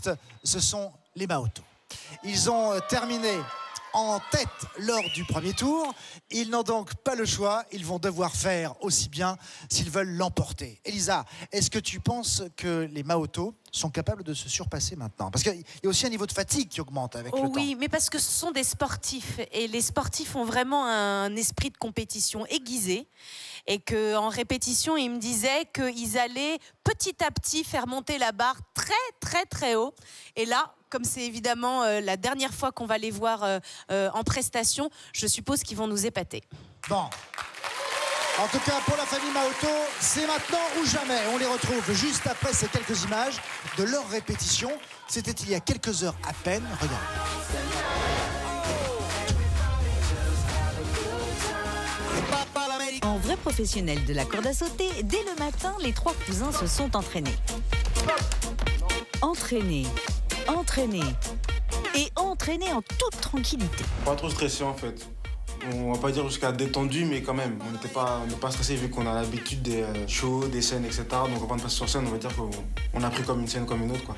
finalistes, ce sont les Maoto. Ils ont terminé en tête lors du premier tour. Ils n'ont donc pas le choix. Ils vont devoir faire aussi bien s'ils veulent l'emporter. Elisa, est-ce que tu penses que les Maoto sont capables de se surpasser maintenant? Parce qu'il y a aussi un niveau de fatigue qui augmente avec le temps. Oui, mais parce que ce sont des sportifs. Et les sportifs ont vraiment un esprit de compétition aiguisé. Et qu'en répétition, ils me disaient qu'ils allaient petit à petit faire monter la barre très, très, très haut. Et là, comme c'est évidemment la dernière fois qu'on va les voir en prestation, je suppose qu'ils vont nous épater. Bon. En tout cas, pour la famille Maoto, c'est maintenant ou jamais. On les retrouve juste après ces quelques images de leur répétition. C'était il y a quelques heures à peine. Regarde. En vrai professionnel de la corde à sauter, dès le matin, les trois cousins se sont entraînés. Entraînés, entraînés et entraînés en toute tranquillité. Pas trop stressé en fait. On va pas dire jusqu'à détendu, mais quand même, on n'est pas stressé vu qu'on a l'habitude des shows, des scènes, etc. Donc avant de passer sur scène, on va dire qu'on a pris comme une scène comme une autre, quoi.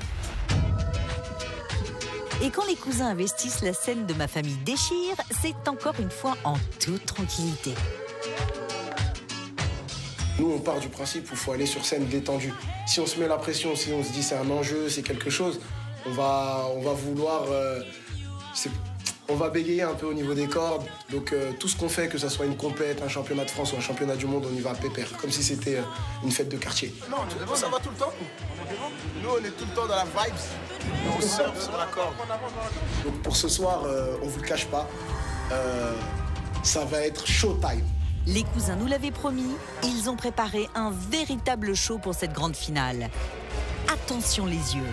Et quand les cousins investissent la scène de Ma famille déchire, c'est encore une fois en toute tranquillité. Nous, on part du principe où il faut aller sur scène détendu. Si on se met la pression, si on se dit c'est un enjeu, c'est quelque chose, on va vouloir... on va bégayer un peu au niveau des cordes. Donc tout ce qu'on fait, que ce soit une compète, un championnat de France ou un championnat du monde, on y va à pépère, comme si c'était une fête de quartier. Non, ça va tout le temps. Nous, on est tout le temps dans la vibes. On surfe sur la corde. Donc pour ce soir, on vous le cache pas, ça va être showtime. Les cousins nous l'avaient promis, ils ont préparé un véritable show pour cette grande finale. Attention les yeux.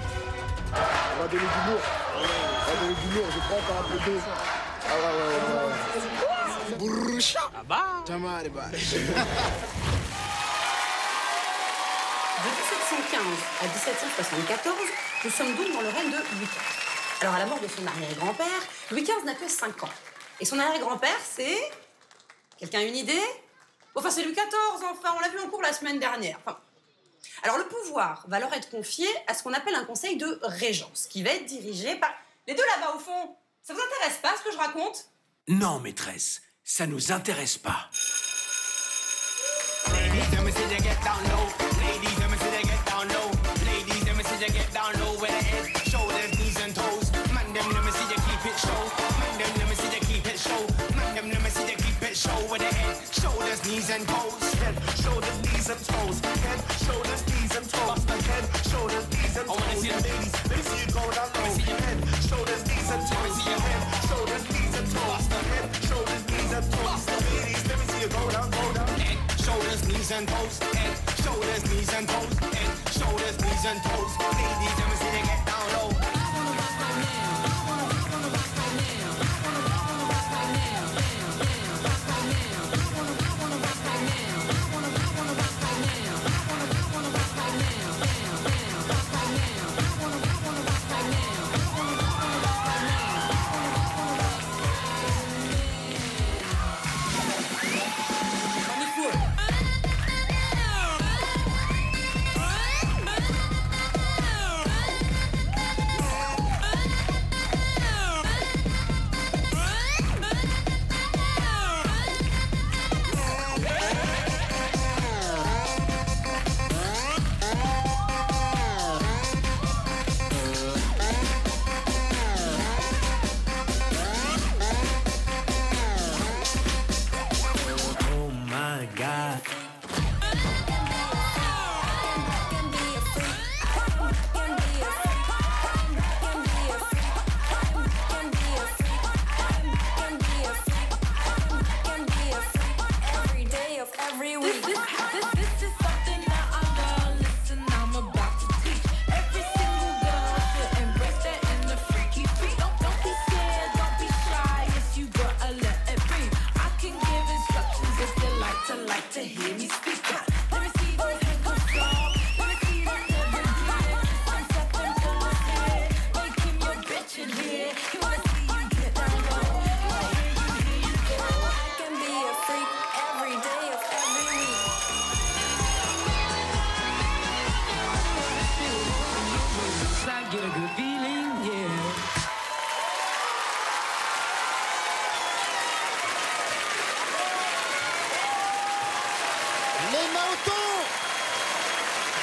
On va donner du lourd. On va donner du lourd, je prends encore un peu d'eau. Ah ouais. Bourroucha. Ah bah. De 1715 à 1774, nous sommes donc dans le règne de Louis XV. Alors à la mort de son arrière-grand-père, Louis XV n'a que 5 ans. Et son arrière-grand-père, c'est... Quelqu'un a une idée? Enfin, c'est Louis XIV, enfin, on l'a vu en cours la semaine dernière. Enfin, alors, le pouvoir va alors être confié à ce qu'on appelle un conseil de régence, qui va être dirigé par... Les deux là-bas, au fond, ça vous intéresse pas, ce que je raconte? Non, maîtresse, ça nous intéresse pas. Knees and toes, head, shoulders, knees and toes, head, shoulders, knees and toes, head, shoulders, knees and toes. Ladies, let me see you go down low. Head, shoulders, knees and toes, head, shoulders, knees and toes, head, shoulders, knees and toes. Ladies, let me see you go down, head, shoulders, knees and toes, head, shoulders, knees and toes, head, shoulders, knees and toes. Ladies, let me see you get down low. feeling, yeah. Les Maoto,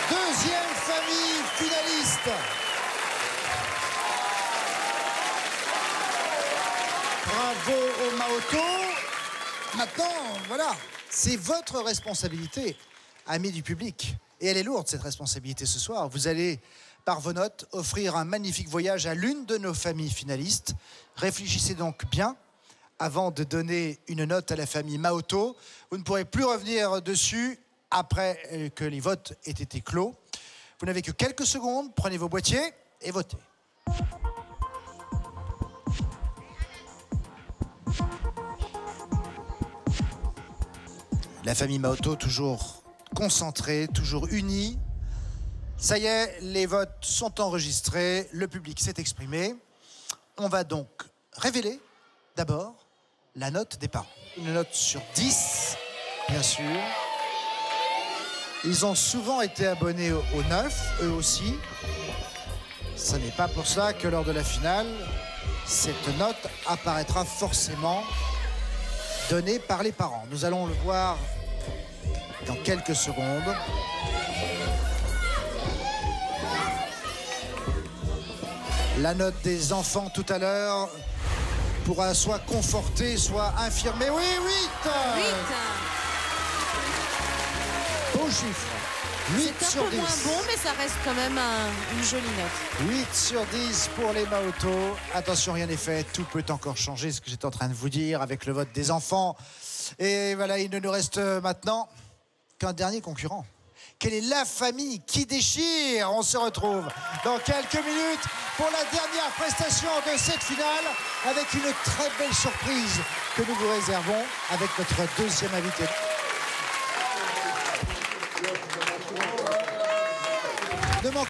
deuxième famille finaliste. Bravo aux Maoto. Maintenant, voilà, c'est votre responsabilité, amis du public. Et elle est lourde, cette responsabilité, ce soir. Vous allez, par vos notes, offrir un magnifique voyage à l'une de nos familles finalistes. Réfléchissez donc bien avant de donner une note à la famille Maoto. Vous ne pourrez plus revenir dessus après que les votes aient été clos. Vous n'avez que quelques secondes. Prenez vos boîtiers et votez. La famille Maoto, toujours concentrée, toujours unie. Ça y est, les votes sont enregistrés, le public s'est exprimé. On va donc révéler d'abord la note des parents. Une note sur 10, bien sûr. Ils ont souvent été abonnés au 9, eux aussi. Ce n'est pas pour ça que lors de la finale, cette note apparaîtra forcément donnée par les parents. Nous allons le voir dans quelques secondes. La note des enfants tout à l'heure pourra soit conforter, soit infirmer. Oui, 8 Beau chiffre. 8 C'est sur un peu 10. moins bon, mais ça reste quand même une jolie note. 8 sur 10 pour les Maoto. Attention, rien n'est fait. Tout peut encore changer, ce que j'étais en train de vous dire, avec le vote des enfants. Et voilà, il ne nous reste maintenant qu'un dernier concurrent. Quelle est la famille qui déchire? On se retrouve dans quelques minutes pour la dernière prestation de cette finale, avec une très belle surprise que nous vous réservons avec notre deuxième invité. Ne manquez